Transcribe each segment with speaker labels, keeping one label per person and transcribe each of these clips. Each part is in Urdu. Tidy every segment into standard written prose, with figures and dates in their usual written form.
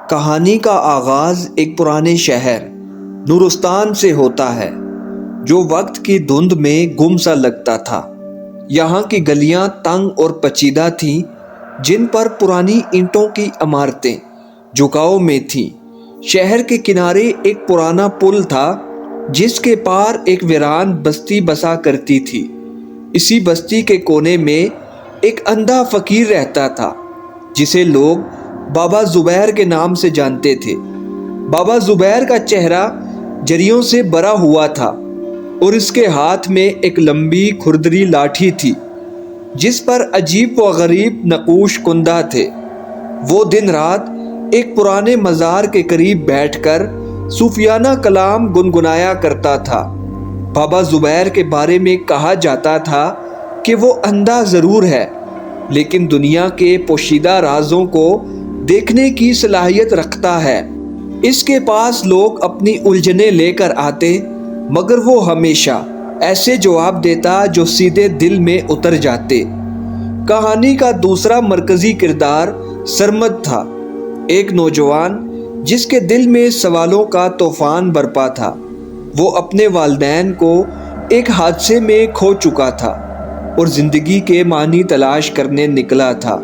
Speaker 1: کہانی کا آغاز ایک پرانے شہر نورستان سے ہوتا ہے جو وقت کی دھند میں گم سا لگتا تھا۔ یہاں کی گلیاں تنگ اور پیچیدہ تھیں جن پر پرانی اینٹوں کی عمارتیں جھکاؤ میں تھیں۔ شہر کے کنارے ایک پرانا پل تھا جس کے پار ایک ویران بستی بسا کرتی تھی۔ اسی بستی کے کونے میں ایک اندھا فقیر رہتا تھا جسے لوگ بابا زبیر کے نام سے جانتے تھے۔ بابا زبیر کا چہرہ جریوں سے بھرا ہوا تھا اور اس کے ہاتھ میں ایک لمبی کھردری لاٹھی تھی جس پر عجیب و غریب نقوش کندہ تھے۔ وہ دن رات ایک پرانے مزار کے قریب بیٹھ کر صوفیانہ کلام گنگنایا کرتا تھا۔ بابا زبیر کے بارے میں کہا جاتا تھا کہ وہ اندھا ضرور ہے لیکن دنیا کے پوشیدہ رازوں کو دیکھنے کی صلاحیت رکھتا ہے۔ اس کے پاس لوگ اپنی الجھنیں لے کر آتے مگر وہ ہمیشہ ایسے جواب دیتا جو سیدھے دل میں اتر جاتے۔ کہانی کا دوسرا مرکزی کردار سرمد تھا، ایک نوجوان جس کے دل میں سوالوں کا طوفان برپا تھا۔ وہ اپنے والدین کو ایک حادثے میں کھو چکا تھا اور زندگی کے معنی تلاش کرنے نکلا تھا۔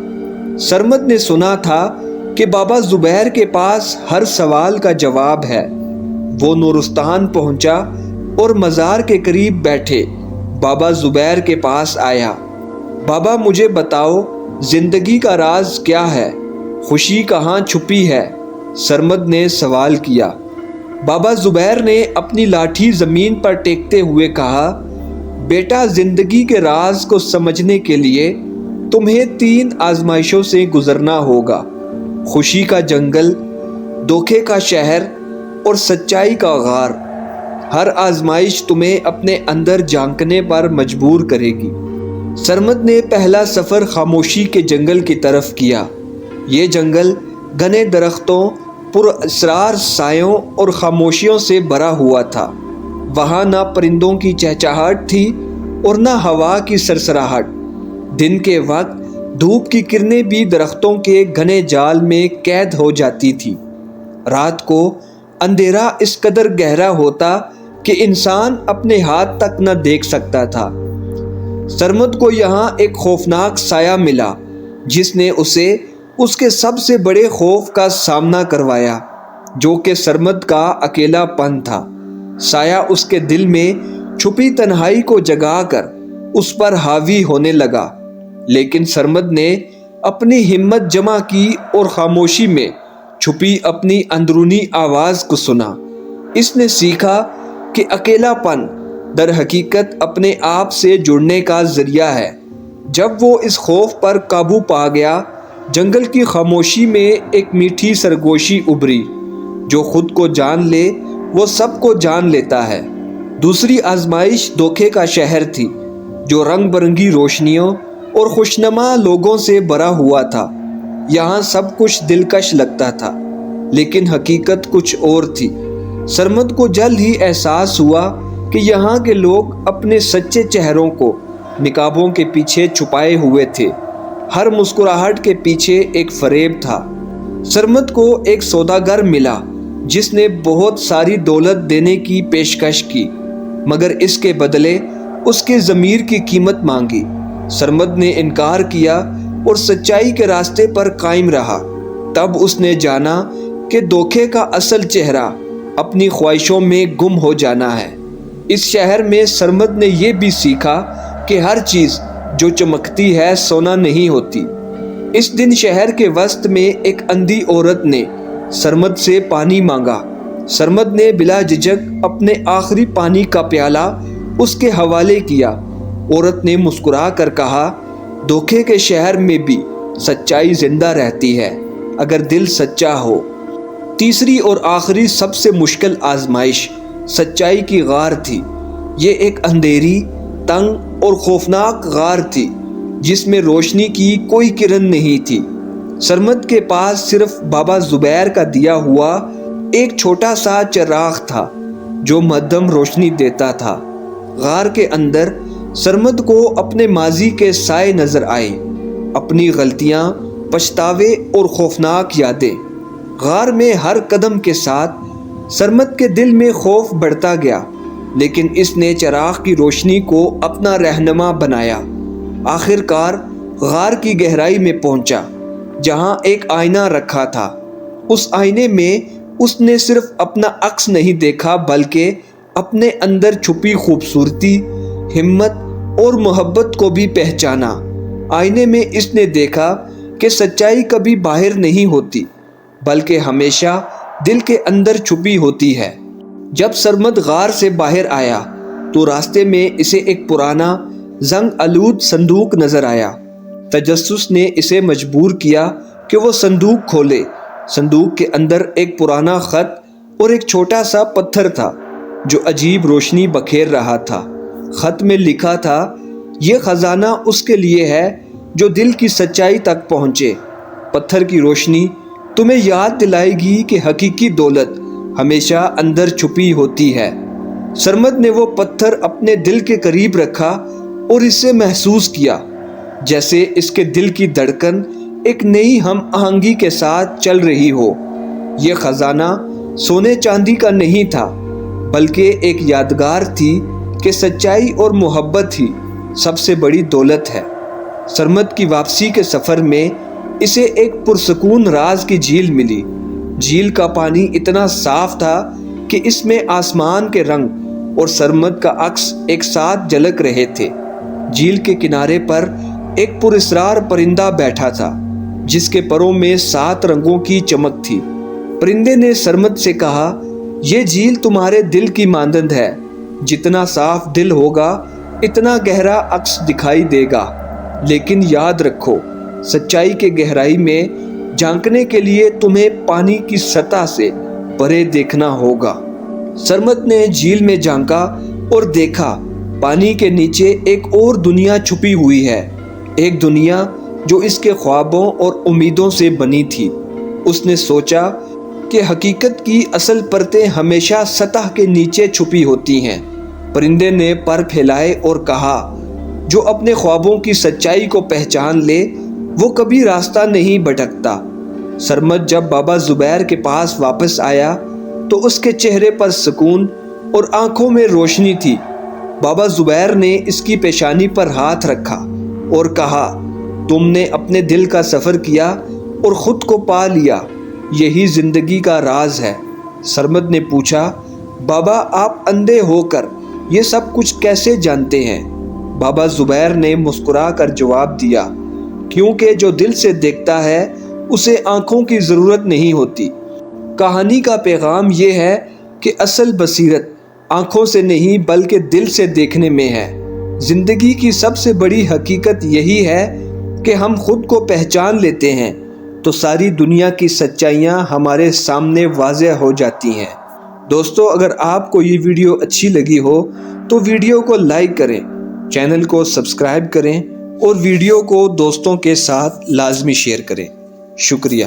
Speaker 1: سرمد نے سنا تھا کہ بابا زبیر کے پاس ہر سوال کا جواب ہے۔ وہ نورستان پہنچا اور مزار کے قریب بیٹھے بابا زبیر کے پاس آیا۔ بابا مجھے بتاؤ، زندگی کا راز کیا ہے؟ خوشی کہاں چھپی ہے؟ سرمد نے سوال کیا۔ بابا زبیر نے اپنی لاٹھی زمین پر ٹیکتے ہوئے کہا، بیٹا، زندگی کے راز کو سمجھنے کے لیے تمہیں 3 آزمائشوں سے گزرنا ہوگا: خوشی کا جنگل، دھوکے کا شہر اور سچائی کا غار۔ ہر آزمائش تمہیں اپنے اندر جھانکنے پر مجبور کرے گی۔ سرمد نے پہلا سفر خاموشی کے جنگل کی طرف کیا۔ یہ جنگل گھنے درختوں، پر اسرار سایوں اور خاموشیوں سے بھرا ہوا تھا۔ وہاں نہ پرندوں کی چہچہاہٹ تھی اور نہ ہوا کی سرسراہٹ۔ دن کے وقت دھوپ کی کرنیں بھی درختوں کے گھنے جال میں قید ہو جاتی تھی۔ رات کو اندھیرا اس قدر گہرا ہوتا کہ انسان اپنے ہاتھ تک نہ دیکھ سکتا تھا۔ سرمد کو یہاں ایک خوفناک سایہ ملا جس نے اسے اس کے سب سے بڑے خوف کا سامنا کروایا، جو کہ سرمد کا اکیلا پن تھا۔ سایہ اس کے دل میں چھپی تنہائی کو جگا کر اس پر حاوی ہونے لگا، لیکن سرمد نے اپنی ہمت جمع کی اور خاموشی میں چھپی اپنی اندرونی آواز کو سنا۔ اس نے سیکھا کہ اکیلا پن در حقیقت اپنے آپ سے جڑنے کا ذریعہ ہے۔ جب وہ اس خوف پر قابو پا گیا، جنگل کی خاموشی میں ایک میٹھی سرگوشی ابھری، جو خود کو جان لے وہ سب کو جان لیتا ہے۔ دوسری آزمائش دھوکے کا شہر تھی، جو رنگ برنگی روشنیوں اور خوشنما لوگوں سے بھرا ہوا تھا۔ یہاں سب کچھ دلکش لگتا تھا لیکن حقیقت کچھ اور تھی۔ سرمد کو جلد ہی احساس ہوا کہ یہاں کے لوگ اپنے سچے چہروں کو نقابوں کے پیچھے چھپائے ہوئے تھے۔ ہر مسکراہٹ کے پیچھے ایک فریب تھا۔ سرمد کو ایک سوداگر ملا جس نے بہت ساری دولت دینے کی پیشکش کی مگر اس کے بدلے اس کے ضمیر کی قیمت مانگی۔ سرمد نے انکار کیا اور سچائی کے راستے پر قائم رہا۔ تب اس نے جانا کہ دھوکے کا اصل چہرہ اپنی خواہشوں میں گم ہو جانا ہے۔ اس شہر میں سرمد نے یہ بھی سیکھا کہ ہر چیز جو چمکتی ہے سونا نہیں ہوتی۔ اس دن شہر کے وسط میں ایک اندھی عورت نے سرمد سے پانی مانگا۔ سرمد نے بلا جھجک اپنے آخری پانی کا پیالہ اس کے حوالے کیا۔ عورت نے مسکرا کر کہا، دھوکے کے شہر میں بھی سچائی زندہ رہتی ہے اگر دل سچا ہو۔ تیسری اور آخری سب سے مشکل آزمائش سچائی کی غار تھی۔ یہ ایک اندھیری، تنگ اور خوفناک غار تھی جس میں روشنی کی کوئی کرن نہیں تھی۔ سرمد کے پاس صرف بابا زبیر کا دیا ہوا ایک چھوٹا سا چراغ تھا جو مدھم روشنی دیتا تھا۔ غار کے اندر سرمد کو اپنے ماضی کے سائے نظر آئے، اپنی غلطیاں، پچھتاوے اور خوفناک یادیں۔ غار میں ہر قدم کے ساتھ سرمد کے دل میں خوف بڑھتا گیا، لیکن اس نے چراغ کی روشنی کو اپنا رہنما بنایا۔ آخر کار غار کی گہرائی میں پہنچا، جہاں ایک آئینہ رکھا تھا۔ اس آئینے میں اس نے صرف اپنا عکس نہیں دیکھا، بلکہ اپنے اندر چھپی خوبصورتی، ہمت اور محبت کو بھی پہچانا۔ آئینے میں اس نے دیکھا کہ سچائی کبھی باہر نہیں ہوتی، بلکہ ہمیشہ دل کے اندر چھپی ہوتی ہے۔ جب سرمد غار سے باہر آیا تو راستے میں اسے ایک پرانا زنگ آلود صندوق نظر آیا۔ تجسس نے اسے مجبور کیا کہ وہ صندوق کھولے۔ صندوق کے اندر ایک پرانا خط اور ایک چھوٹا سا پتھر تھا جو عجیب روشنی بکھیر رہا تھا۔ خط میں لکھا تھا، یہ خزانہ اس کے لیے ہے جو دل کی سچائی تک پہنچے۔ پتھر کی روشنی تمہیں یاد دلائے گی کہ حقیقی دولت ہمیشہ اندر چھپی ہوتی ہے۔ سرمد نے وہ پتھر اپنے دل کے قریب رکھا اور اسے محسوس کیا جیسے اس کے دل کی دھڑکن ایک نئی ہم آہنگی کے ساتھ چل رہی ہو۔ یہ خزانہ سونے چاندی کا نہیں تھا، بلکہ ایک یادگار تھی کہ سچائی اور محبت ہی سب سے بڑی دولت ہے۔ سرمد کی واپسی کے سفر میں اسے ایک پرسکون راز کی جھیل ملی۔ جھیل کا پانی اتنا صاف تھا کہ اس میں آسمان کے رنگ اور سرمد کا عکس ایک ساتھ جھلک رہے تھے۔ جھیل کے کنارے پر ایک پراسرار پرندہ بیٹھا تھا، جس کے پروں میں 7 رنگوں کی چمک تھی۔ پرندے نے سرمد سے کہا، یہ جھیل تمہارے دل کی مانند ہے، جتنا صاف دل ہوگا اتنا گہرا عکس دکھائی دے گا۔ لیکن یاد رکھو، سچائی کے گہرائی میں جھانکنے کے لیے تمہیں پانی کی سطح سے پرے دیکھنا ہوگا۔ سرمد نے جھیل میں جھانکا اور دیکھا پانی کے نیچے ایک اور دنیا چھپی ہوئی ہے، ایک دنیا جو اس کے خوابوں اور امیدوں سے بنی تھی۔ اس نے سوچا کہ حقیقت کی اصل پرتیں ہمیشہ سطح کے نیچے چھپی ہوتی ہیں۔ پرندے نے پر پھیلائے اور کہا، جو اپنے خوابوں کی سچائی کو پہچان لے وہ کبھی راستہ نہیں بھٹکتا۔ سرمد جب بابا زبیر کے پاس واپس آیا تو اس کے چہرے پر سکون اور آنکھوں میں روشنی تھی۔ بابا زبیر نے اس کی پیشانی پر ہاتھ رکھا اور کہا، تم نے اپنے دل کا سفر کیا اور خود کو پا لیا، یہی زندگی کا راز ہے۔ سرمد نے پوچھا، بابا آپ اندھے ہو کر یہ سب کچھ کیسے جانتے ہیں؟ بابا زبیر نے مسکرا کر جواب دیا، کیونکہ جو دل سے دیکھتا ہے اسے آنکھوں کی ضرورت نہیں ہوتی۔ کہانی کا پیغام یہ ہے کہ اصل بصیرت آنکھوں سے نہیں بلکہ دل سے دیکھنے میں ہے۔ زندگی کی سب سے بڑی حقیقت یہی ہے کہ ہم خود کو پہچان لیتے ہیں تو ساری دنیا کی سچائیاں ہمارے سامنے واضح ہو جاتی ہیں۔ دوستو، اگر آپ کو یہ ویڈیو اچھی لگی ہو تو ویڈیو کو لائک کریں، چینل کو سبسکرائب کریں اور ویڈیو کو دوستوں کے ساتھ لازمی شیئر کریں۔ شکریہ۔